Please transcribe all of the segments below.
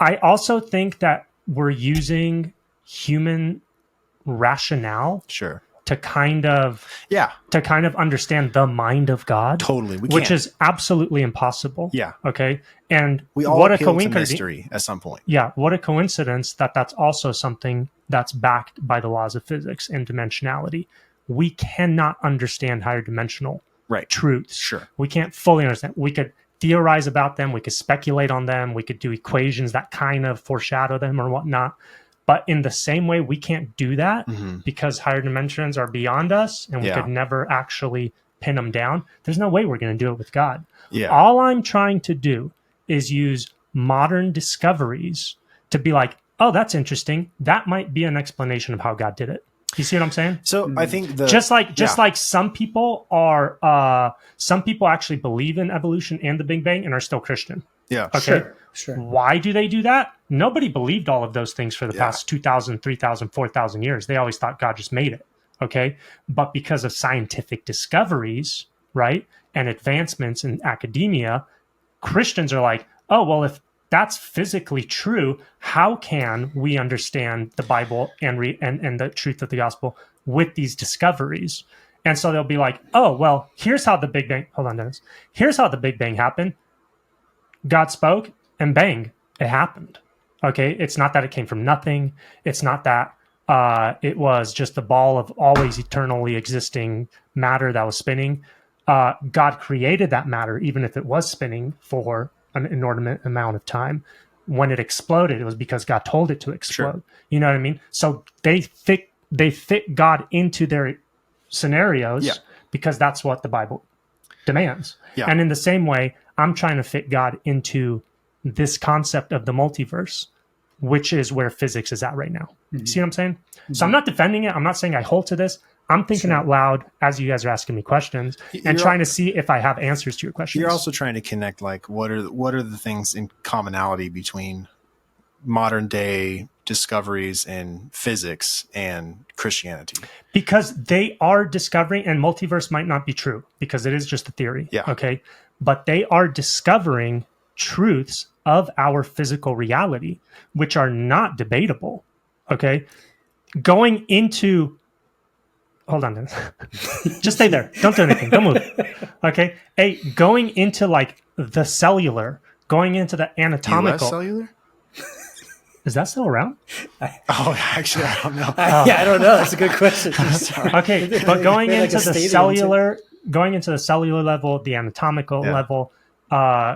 I also think that we're using human rationale to kind of understand the mind of God. Totally. Which is absolutely impossible. Yeah. Okay. And we all appeal to mystery at some point. Yeah. What a coincidence that that's also something that's backed by the laws of physics and dimensionality. We cannot understand higher dimensional truths. Sure. We can't fully understand. We could theorize about them. We could speculate on them. We could do equations that kind of foreshadow them or whatnot. But in the same way, we can't do that because higher dimensions are beyond us and we could never actually pin them down. There's no way we're going to do it with God. Yeah. All I'm trying to do is use modern discoveries to be like, oh, that's interesting. That might be an explanation of how God did it. You see what I'm saying? So I think just like some people actually believe in evolution and the Big Bang and are still Christian. Yeah. Okay. Sure. Why do they do that? Nobody believed all of those things for the past 2,000, 3,000, 4,000 years. They always thought God just made it. Okay. But because of scientific discoveries, right, and advancements in academia, Christians are like, oh, well, if that's physically true, how can we understand the Bible and the truth of the gospel with these discoveries? And so they'll be like, oh, well, here's how the Big Bang, hold on, Dennis. Here's how the Big Bang happened. God spoke and bang, it happened. Okay. It's not that it came from nothing. It's not that it was just a ball of always eternally existing matter that was spinning. God created that matter, even if it was spinning for an inordinate amount of time. When it exploded, it was because God told it to explode. Sure. You know what I mean? So they fit God into their scenarios because that's what the Bible demands. Yeah. And in the same way, I'm trying to fit God into this concept of the multiverse, which is where physics is at right now. Mm-hmm. See what I'm saying? Mm-hmm. So I'm not defending it. I'm not saying I hold to this. I'm thinking out loud as you guys are asking me questions and trying to see if I have answers to your questions. You're also trying to connect, like, what are the things in commonality between modern day discoveries in physics and Christianity? Because they are discovering, and multiverse might not be true because it is just a theory. Yeah. Okay. But they are discovering truths of our physical reality, which are not debatable. Okay. Going into, hold on. Just stay there. Don't do anything. Don't move. Okay. Going into like the cellular, going into the anatomical. US cellular? Is that still around? Actually, I don't know. I don't know. That's a good question. Sorry. Okay, but going into the cellular level, the anatomical level,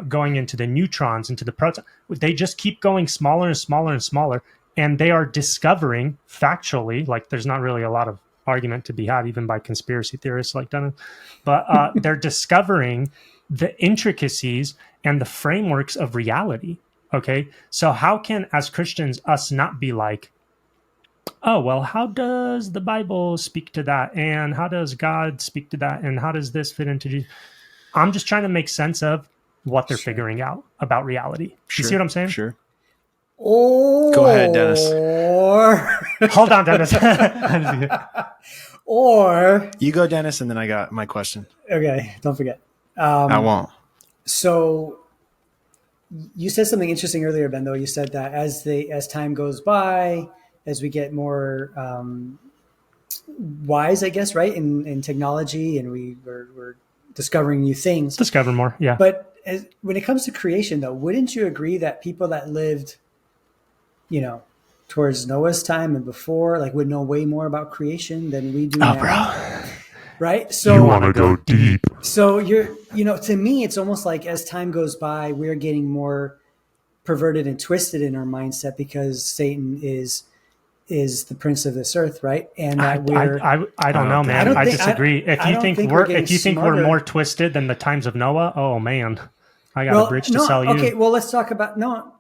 going into the neutrons, into the proton, they just keep going smaller and smaller and smaller, and they are discovering factually, like there's not really a lot of argument to be had, even by conspiracy theorists like Dunham, but they're discovering the intricacies and the frameworks of reality. Okay, so how can, as Christians, us not be like, oh, well, how does the Bible speak to that? And how does God speak to that? And how does this fit into Jesus? I'm just trying to make sense of what they're figuring out about reality. You see what I'm saying? Sure. Go ahead, Dennis. Hold on, Dennis. Or you go, Dennis, and then I got my question. Okay, don't forget. I won't. So you said something interesting earlier, Ben, though. You said that as time goes by, as we get more wise, I guess, right, in technology, and we're discovering new things. Discover more, yeah. But when it comes to creation, though, wouldn't you agree that people that lived, towards Noah's time and before, like, would know way more about creation than we do now? Bro. Right? So you want to go deep. So to me, it's almost like as time goes by, we're getting more perverted and twisted in our mindset because Satan is the prince of this earth, right? And that I don't know, man. I disagree. If you think we're more twisted than the times of Noah, oh man, I got a bridge to sell you. Okay, well, let's talk about just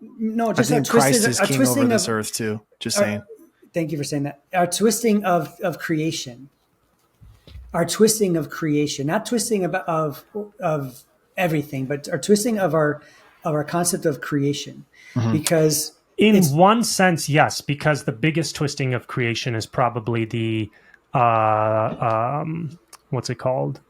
I think Christ is king over this earth too. Just saying. Thank you for saying that. Our twisting of creation. Our twisting of creation, not twisting of everything, but our twisting of our concept of creation. Mm-hmm. Because in one sense, yes, because the biggest twisting of creation is probably the what's it called?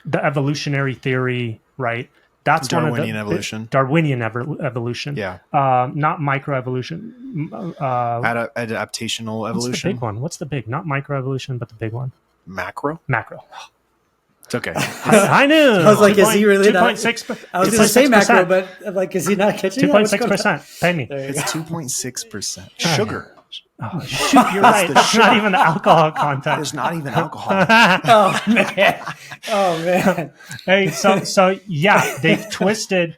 The evolutionary theory, right? That's Darwinian one of evolution. Darwinian evolution. Yeah. Not microevolution. Adaptational evolution. What's the big one? What's the big? Not microevolution, but the big one. Macro. It's okay. I knew. I was like, is he really not? 2.6? I was going to say macro, but I'm like, is he not catching it? 2.6%. Pay me. It's 2.6% sugar. Oh, shoot, you're right. That's not even the alcohol content. There's not even alcohol. Oh man. Hey, so yeah, they've twisted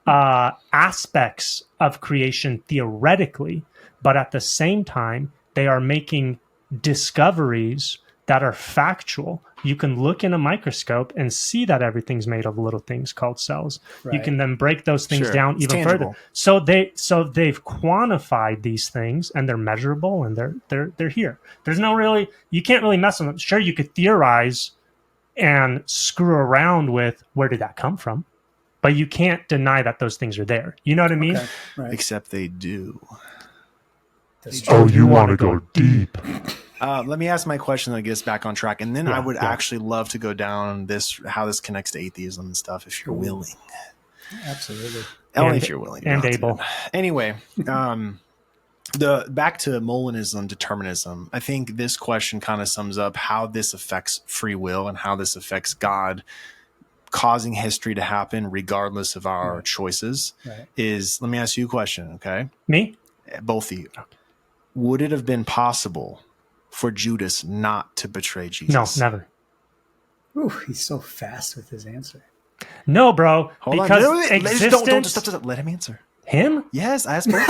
aspects of creation theoretically, but at the same time, they are making discoveries that are factual. You can look in a microscope and see that everything's made of little things called cells. Right. You can then break those things down even further. So they've quantified these things, and they're measurable, and they're here. There's no really, you can't really mess with them. Sure, you could theorize and screw around with where did that come from, but you can't deny that those things are there. You know what I mean? Okay. Right. Except they do. Oh, you want to go deep. Let me ask my question that gets back on track, and then I would actually love to go down how this connects to atheism and stuff, if you're willing. Absolutely. Only if you're willing. And able. Anyway, back to Molinism, determinism. I think this question kind of sums up how this affects free will and how this affects God causing history to happen regardless of our choices. Right. Let me ask you a question, okay? Me? Both of you. Okay. Would it have been possible for Judas not to betray Jesus? No, never. Ooh, he's so fast with his answer. No, bro. Hold because on. existence... Don't let him answer. Him? Yes, I asked both of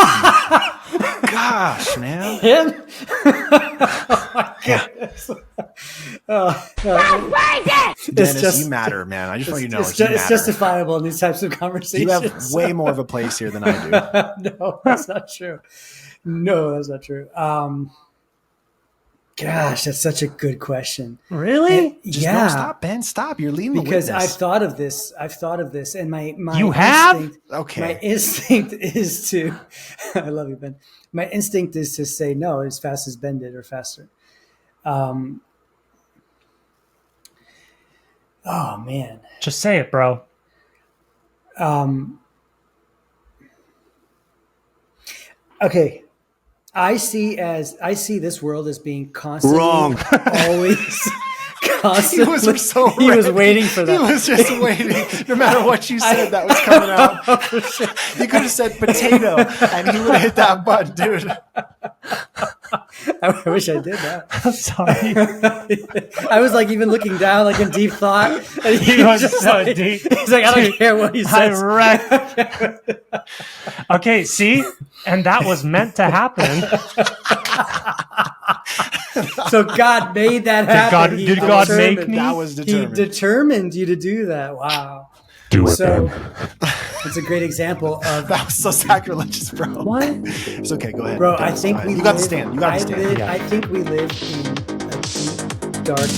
you. Gosh, man. Him? Oh my God. Dennis, you matter, man. I just want you to know it's justifiable in these types of conversations. You have way more of a place here than I do. No, that's not true. Gosh, that's such a good question. Really? No, stop, Ben. Stop. You're leading because the witness. I've thought of this, and my you have instinct, okay. My instinct is to. I love you, Ben. My instinct is to say no as fast as Ben did, or faster. Oh man, just say it, bro. Okay. I see this world as being constantly, wrong, always, constantly. He was waiting for that. He was just waiting. No matter what you said, that was coming out. You could have said potato, and he would have hit that button, dude. I wish I did that. I'm sorry. I was like even looking down, like in deep thought. And he was just so deep. He's like, I don't care what he says. Okay, see? And that was meant to happen. So God made that happen. Did God make me? That was determined. He determined you to do that. Wow. Do it, so Ben. it's a great example of that was so sacrilegious, bro. What? It's okay. Go ahead. Bro, I think we got to stand. You got to stand. I think we live in a deep, dark.